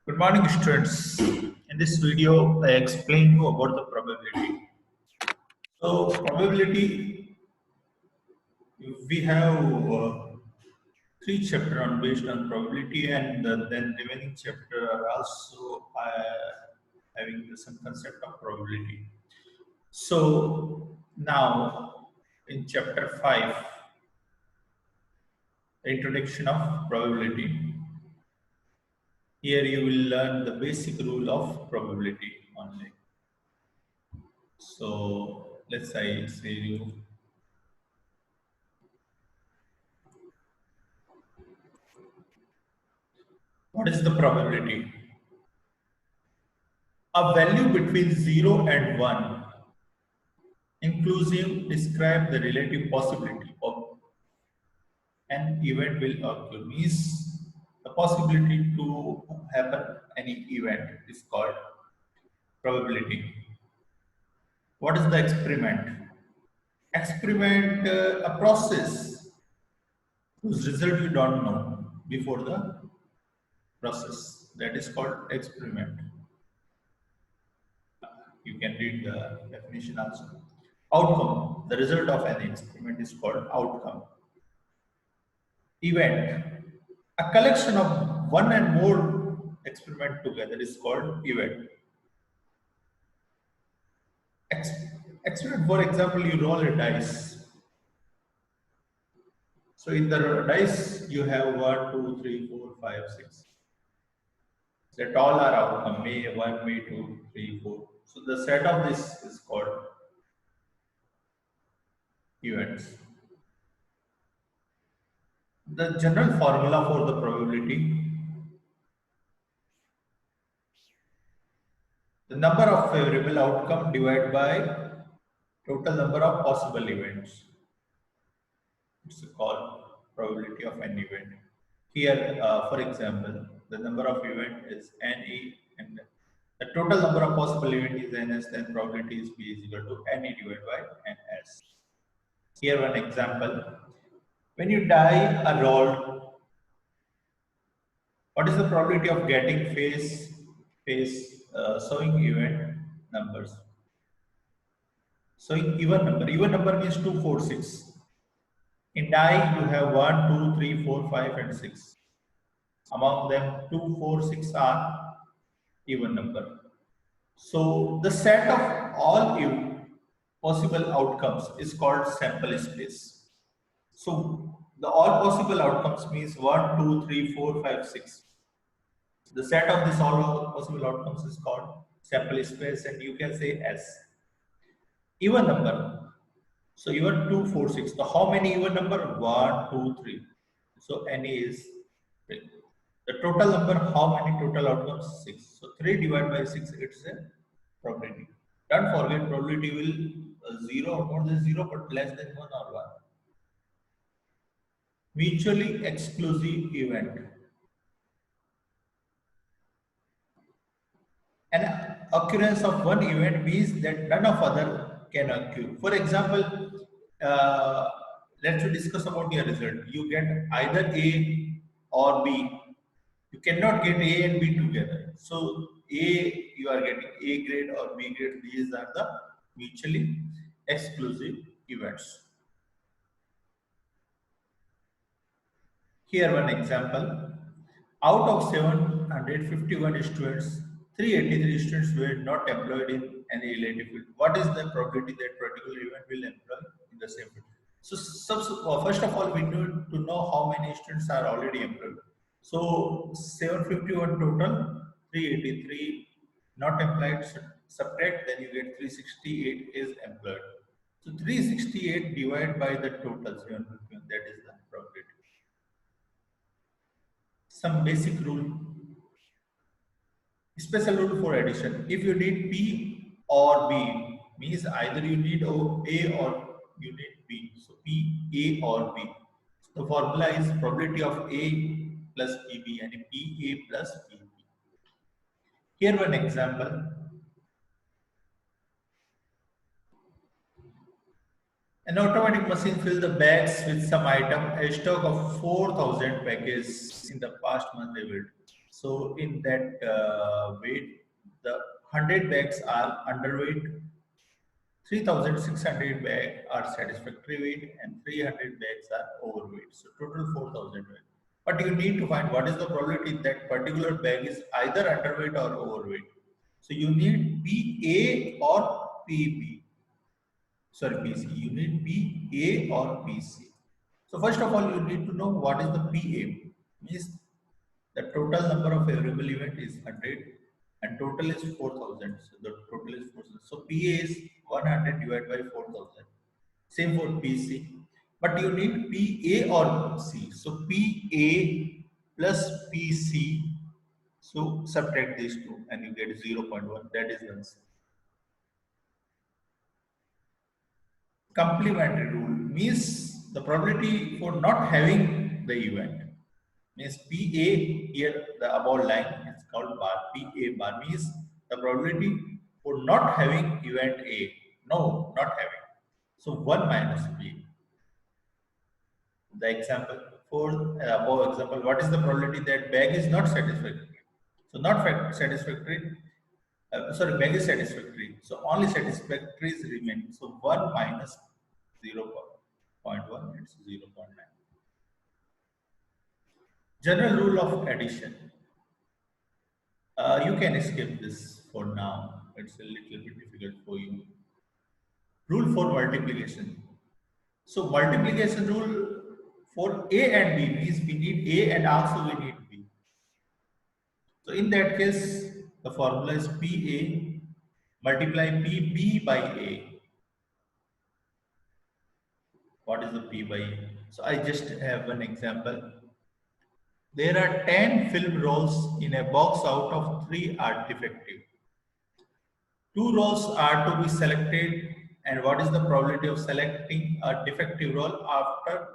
Good morning, students. In this video, I explain you about the probability. So, probability, we have three chapter on based on probability, and then remaining chapter are also having some concept of probability. So now, in chapter 5, introduction of probability. Here you will learn the basic rule of probability only. So let's say you what is the probability? A value between 0 and 1 inclusive describe the relative possibility of an event will occur. Means the possibility to happen any event is called probability. What is the experiment? Experiment a process whose result you don't know before the process. That is called experiment. You can read the definition also. Outcome, the result of an experiment is called outcome. Event, a collection of one and more experiment together is called event. Experiment, for example, you roll a dice. So in the dice, you have 1, 2, 3, 4, 5, 6. That all are outcome, May 1, May 2, 3, 4. So the set of this is called events. The general formula for the probability, the number of favorable outcome divided by total number of possible events. It's called probability of an event. Here, for example, the number of event is NE and the total number of possible event is NS, then probability is P is equal to NE divided by NS. Here one example. When you die a roll, what is the probability of getting face showing event numbers? Showing even number. Even number means 2, 4, 6. In die, you have 1, 2, 3, 4, 5, and 6. Among them, 2, 4, 6 are even number. So the set of all possible outcomes is called sample space. So the all possible outcomes means 1, 2, 3, 4, 5, 6. The set of this all possible outcomes is called sample space, and you can say S. Even number. So even 2, 4, 6. So how many even number? 1, 2, 3. So N is 3. The total number, how many total outcomes? 6. So 3 divided by 6, it's a probability. Don't forget, probability will 0 or more than 0, but less than 1 or 1. Mutually exclusive event. An occurrence of one event means that none of other can occur. For example, let's discuss about your result. You get either A or B. You cannot get A and B together. So A, you are getting A grade or B grade. These are the mutually exclusive events. Here one example. Out of 751 students, 383 students were not employed in any related field. What is the probability that particular event will employ in the same field? So, first of all, we need to know how many students are already employed. So 751 total, 383 not employed, subtract, then you get 368 is employed. So 368 divided by the total 751, that is the probability. Some basic rule. Special rule for addition. If you need P or B, means either you need A or you need B. So P, A or B. So the formula is probability of A plus PB and PA plus PB. Here one example. An automatic machine fills the bags with some item. A stock of 4,000 packages in the past month available. So in that weight, the 100 bags are underweight, 3,600 bags are satisfactory weight, and 300 bags are overweight. So total 4,000 bags. But you need to find what is the probability that particular bag is either underweight or overweight. So you need PA or PB. Sorry, PC. You need PA or PC. So first of all, you need to know what is the PA. Means the total number of favorable event is 100 and total is 4,000. So the total is 4,000. So PA is 100 divided by 4,000. Same for PC. But you need PA or C. So PA plus PC. So subtract these two and you get 0.1. That is the answer. Complementary rule means the probability for not having the event means PA here the above line is called bar. PA bar means the probability for not having event A. No, not having. So 1 minus P. The example for above example, what is the probability that bag is not satisfactory? So not satisfactory. Sorry, bag is satisfactory. So only satisfactories remain. So 1 minus 0.1, it's 0.9. General rule of addition. You can escape this for now. It's a little bit difficult for you. Rule for multiplication. So multiplication rule for A and B means we need A and also we need B. So in that case, the formula is PA multiply PB by A. What is the P by A? So I just have one example. There are 10 film rolls in a box, out of 3 are defective. 2 rolls are to be selected, and what is the probability of selecting a defective roll after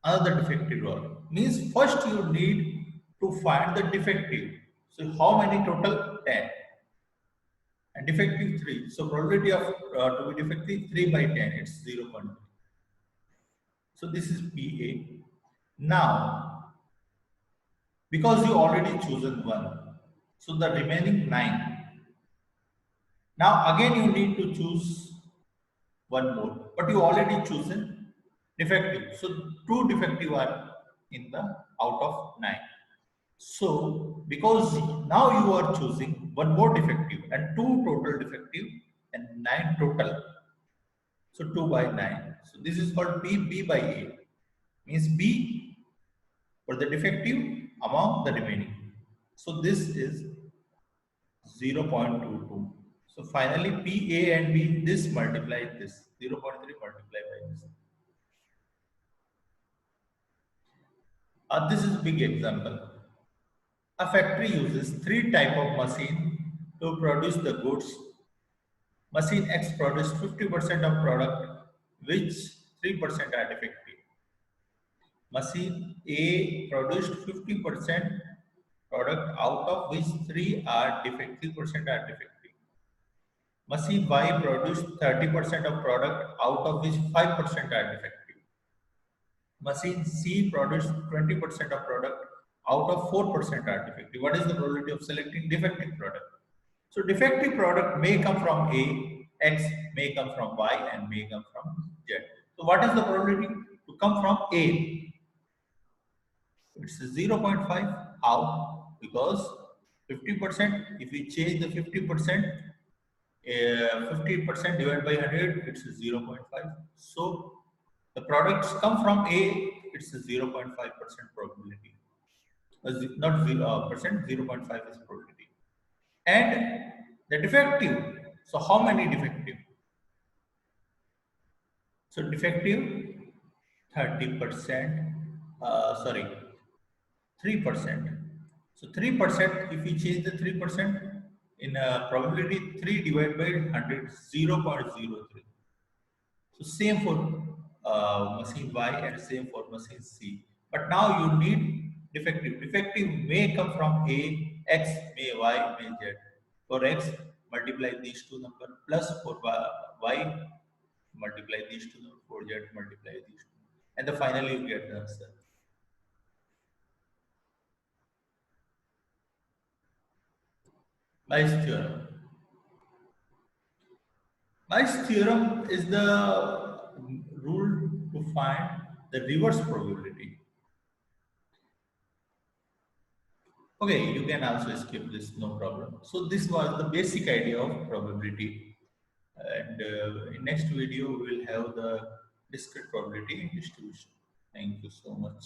another defective roll? Means first you need to find the defective. So how many total? 10. And defective 3. So probability of to be defective 3 by 10, it's 0.3. So this is PA. Now, because you already chosen one, so the remaining 9. Now again you need to choose one more, but you already chosen defective. So 2 defective are in the out of 9. So because now you are choosing one more defective and 2 total defective and 9 total. So 2 by 9. So this is called B by A. Means B for the defective among the remaining. So this is 0.22. So finally P, A and B, this multiply this. 0.3 multiply by this. This is a big example. A factory uses 3 type of machine to produce the goods. Machine X produces 50% of product, which 3% are defective. Machine A produced 50% product, out of which 3 are defective, 3% are defective. Machine Y produced 30% of product, out of which 5% are defective. Machine C produced 20% of product, out of 4% are defective. What is the probability of selecting defective product? So defective product may come from A, X may come from Y, and may come from Z. So what is the probability to come from A? It's 0.5. How? Because 50%, if we change the 50%, 50% divided by 100, it's 0.5. So the products come from A, it's a 0.5% probability. Not 0%, 0.5 is probability. And the defective, so how many defective? So defective 30%, sorry, 3%. So 3%, if we change the 3% in probability 3 divided by 100, 0.03. So same for machine Y and same for machine C. But now you need defective. Defective may come from A, X, may Y, may Z. For X, multiply these two numbers, plus for Y, multiply these two numbers, for Z, multiply these two. And then finally you get the answer. Bayes theorem. Bayes theorem is the rule to find the reverse probability. Okay, you can also skip this, no problem. So this was the basic idea of probability. And in next video, we will have the discrete probability and distribution. Thank you so much.